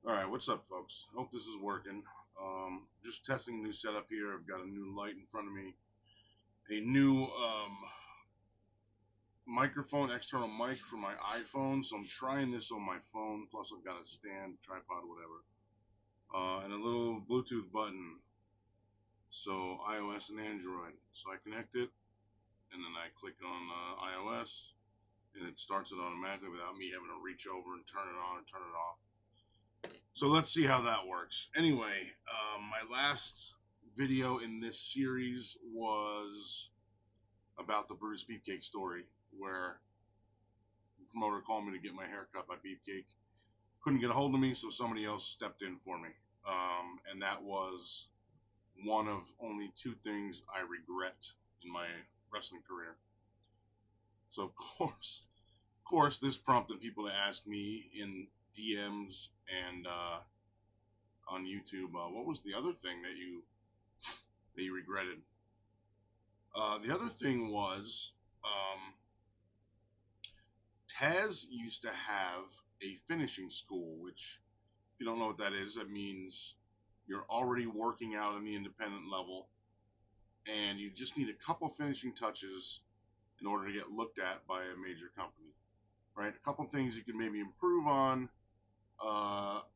Alright, what's up, folks? Hope this is working. Just testing a new setup here. I've got a new light in front of me, a new microphone, external mic for my iPhone. So I'm trying this on my phone. Plus, I've got a stand, tripod, whatever, and a little Bluetooth button. So iOS and Android. So I connect it, and then I click on iOS, and it starts it automatically without me having to reach over and turn it on or turn it off. So let's see how that works. Anyway, my last video in this series was about the Bruce Beefcake story, where the promoter called me to get my hair cut by Beefcake. Couldn't get a hold of me, so somebody else stepped in for me. And that was one of only two things I regret in my wrestling career. So of course, this prompted people to ask me in DMs and on YouTube, what was the other thing that you regretted? The other thing was Taz used to have a finishing school, which, if you don't know what that is, that means you're already working out in the independent level, and you just need a couple finishing touches in order to get looked at by a major company, right? A couple things you can maybe improve on,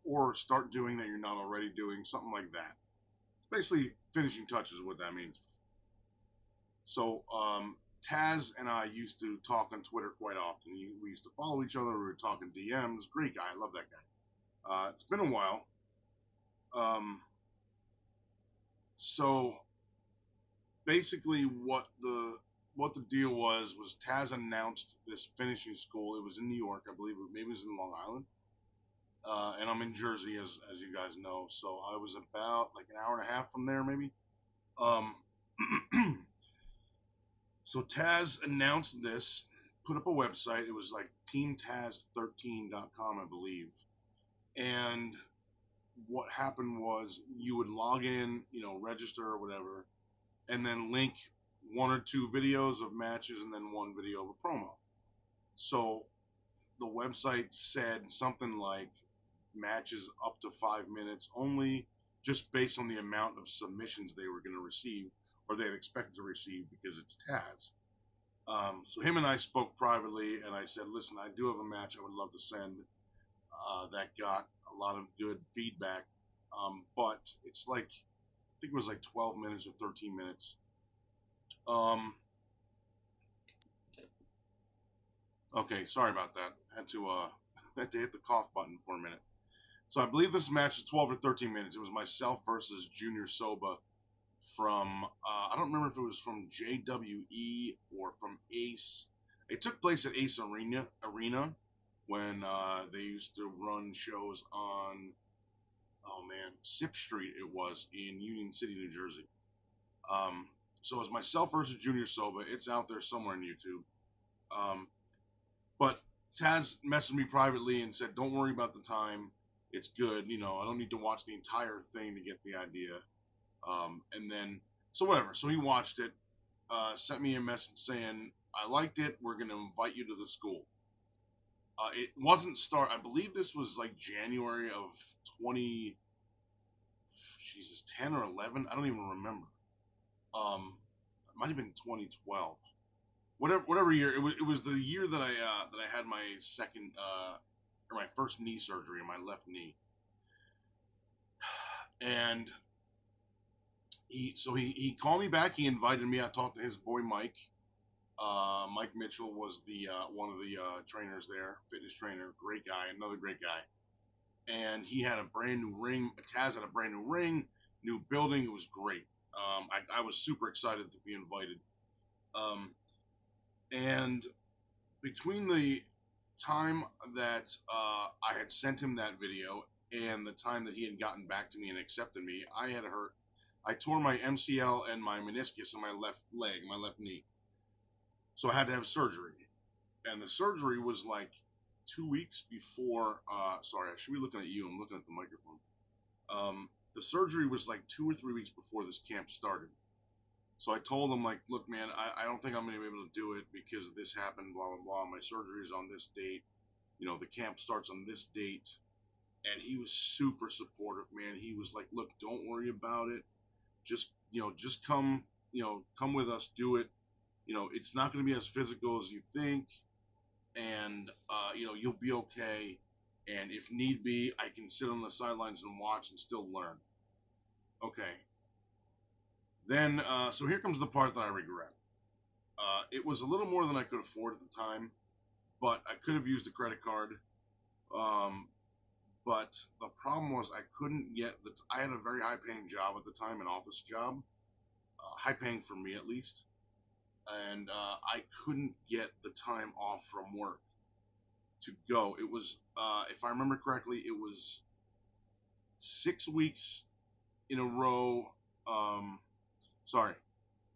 or start doing that you're not already doing, something like that. Basically, finishing touches is what that means. So Taz and I used to talk on Twitter quite often. We used to follow each other. We were talking DMs. Great guy. I love that guy. It's been a while. Um, so basically, what the deal was Taz announced this finishing school. It was in New York, I believe. Maybe it was in Long Island. And I'm in Jersey, as you guys know. So I was about like an hour and a half from there, maybe. Um, So Taz announced this, put up a website. It was like teamtaz13.com, I believe. And what happened was you would log in, register or whatever, and then link one or two videos of matches and then one video of a promo. So the website said something like matches up to 5 minutes only, just based on the amount of submissions they were going to receive or they had expected to receive because it's Taz. So him and I spoke privately, and I said, "Listen, I do have a match I would love to send that got a lot of good feedback, but it's like I think it was like 12 minutes or 13 minutes." Um, okay, sorry about that. Had to hit the cough button for a minute. So I believe this match is 12 or 13 minutes. It was myself versus Junior Soba from I don't remember if it was from JWE or from Ace. It took place at Ace Arena when they used to run shows on, oh man, Sip Street. It was in Union City, New Jersey. Um, so it was myself versus Junior Soba. It's out there somewhere on YouTube. Um, but Taz messaged me privately and said, "Don't worry about the time. It's good. I don't need to watch the entire thing to get the idea." And then, so whatever. So he watched it, sent me a message saying, "I liked it. We're going to invite you to the school." It wasn't start. I believe this was like January of 20, Jesus, 10 or 11. I don't even remember. It might have been 2012. Whatever year. It was the year that I had my second or my first knee surgery on my left knee, and he called me back. He invited me. I talked to his boy Mike. Mike Mitchell was the one of the trainers there, fitness trainer, great guy, another great guy. And he had a brand new ring. Taz had a brand new ring, new building. It was great. I was super excited to be invited. Um, and between the time that I had sent him that video and the time that he had gotten back to me and accepted me, I had hurt. I tore my MCL and my meniscus in my left leg, my left knee. So I had to have surgery. And the surgery was like 2 weeks before. Sorry, I should be looking at you. I'm looking at the microphone. The surgery was like 2 or 3 weeks before this camp started. So I told him, like, "Look, man, I don't think I'm going to be able to do it because this happened, blah, blah, blah. My surgery is on this date. The camp starts on this date. and he was super supportive, man. He was like, "Look, don't worry about it. Just come, come with us, do it. It's not going to be as physical as you think, and you'll be okay. And if need be, I can sit on the sidelines and watch and still learn." Okay. Then, so here comes the part that I regret. It was a little more than I could afford at the time, but I could have used a credit card. Um, but the problem was I couldn't get I had a very high paying job at the time, an office job, high paying for me at least, and I couldn't get the time off from work to go. It was, if I remember correctly, it was 6 weeks in a row. Um, sorry,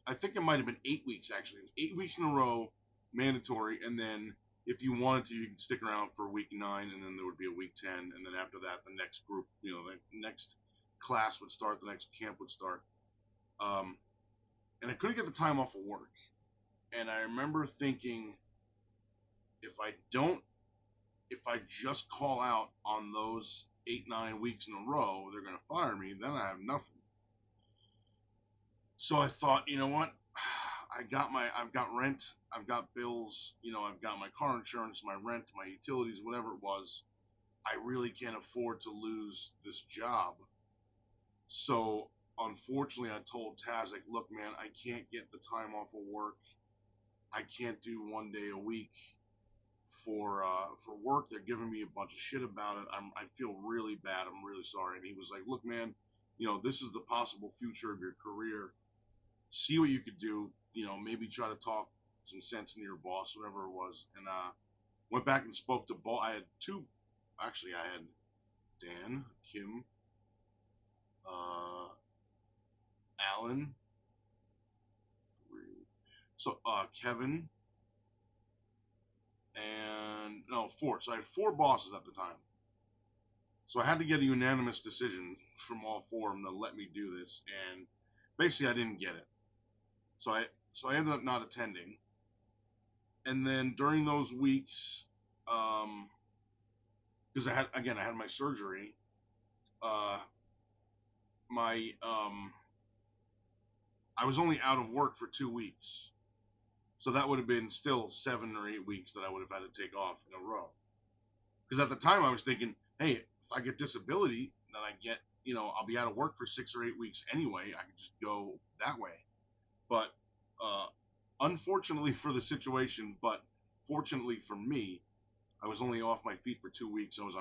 I think it might have been 8 weeks actually. It was 8 weeks in a row, mandatory, and then if you wanted to, you could stick around for week 9, and then there would be a week 10, and then after that, the next group, the next class would start, the next camp would start. Um, and I couldn't get the time off of work. And I remember thinking, if I don't, if I just call out on those 8, 9 weeks in a row, they're going to fire me. Then I have nothing. So I thought, you know what? I've got rent, I've got bills, I've got my car insurance, my rent, my utilities, whatever it was. I really can't afford to lose this job. So unfortunately, I told Taz, like, look, man, I can't get the time off of work. I can't do 1 day a week for work. They're giving me a bunch of shit about it. I feel really bad. I'm really sorry. And he was like, look, man, this is the possible future of your career. See what you could do. Maybe try to talk some sense into your boss, whatever it was. And went back and spoke to both. I had two. Actually, I had Dan, Kim, uh, Alan, so Kevin, and no, four. So I had four bosses at the time. So I had to get a unanimous decision from all four of them to let me do this, and basically I didn't get it. So I ended up not attending. And then during those weeks, because I had my surgery. Uh, my I was only out of work for 2 weeks, so that would have been still 7 or 8 weeks that I would have had to take off in a row. Because at the time I was thinking, hey, if I get disability, then I get, I'll be out of work for 6 or 8 weeks anyway. I could just go that way. But uh, unfortunately for the situation, but fortunately for me, I was only off my feet for 2 weeks. I was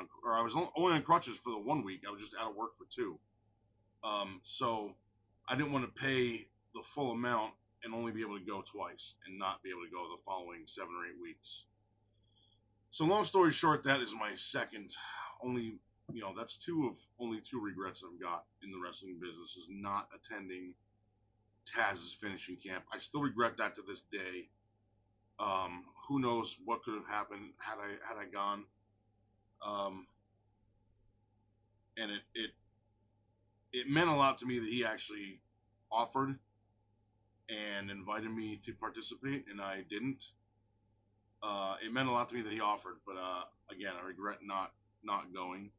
only on crutches for the 1 week. I was just out of work for two. So I didn't want to pay the full amount and only be able to go twice and not be able to go the following 7 or 8 weeks. So long story short, that is my second only. That's only two regrets I've got in the wrestling business is not attending Taz's finishing camp. I still regret that to this day. Who knows what could have happened had I gone? And it meant a lot to me that he actually offered and invited me to participate, and I didn't. It meant a lot to me that he offered, but again, I regret not going.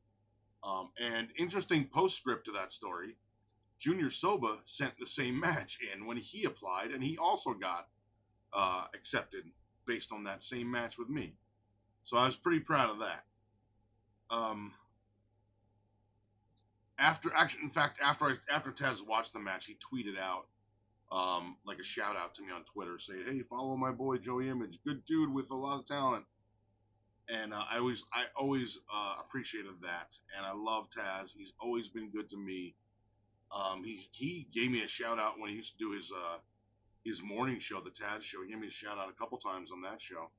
And interesting postscript to that story: Junior Soba sent the same match in when he applied, and he also got accepted based on that same match with me. So I was pretty proud of that. Um, in fact, after Taz watched the match, he tweeted out like a shout out to me on Twitter, saying, "Hey, follow my boy JoeyImage, good dude with a lot of talent." And I always appreciated that, and I love Taz. He's always been good to me. He gave me a shout out when he used to do his morning show, the Taz show. He gave me a shout out a couple times on that show.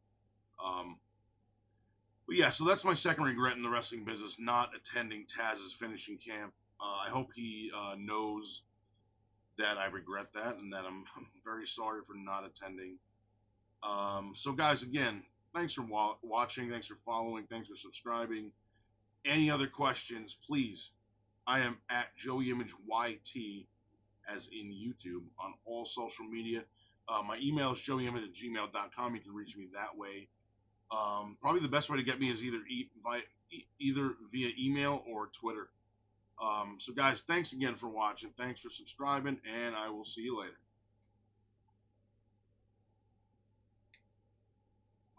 But yeah, so that's my second regret in the wrestling business, not attending Taz's finishing camp. I hope he knows that I regret that and that I'm very sorry for not attending. So guys, again, thanks for watching, thanks for following, thanks for subscribing. Any other questions, please. I am at JoeyImageYT, as in YouTube, on all social media. My email is joeyimage@gmail.com. You can reach me that way. Probably the best way to get me is either via email or Twitter. So guys, thanks again for watching. Thanks for subscribing, and I will see you later.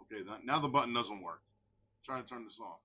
Okay, now the button doesn't work. Try to turn this off.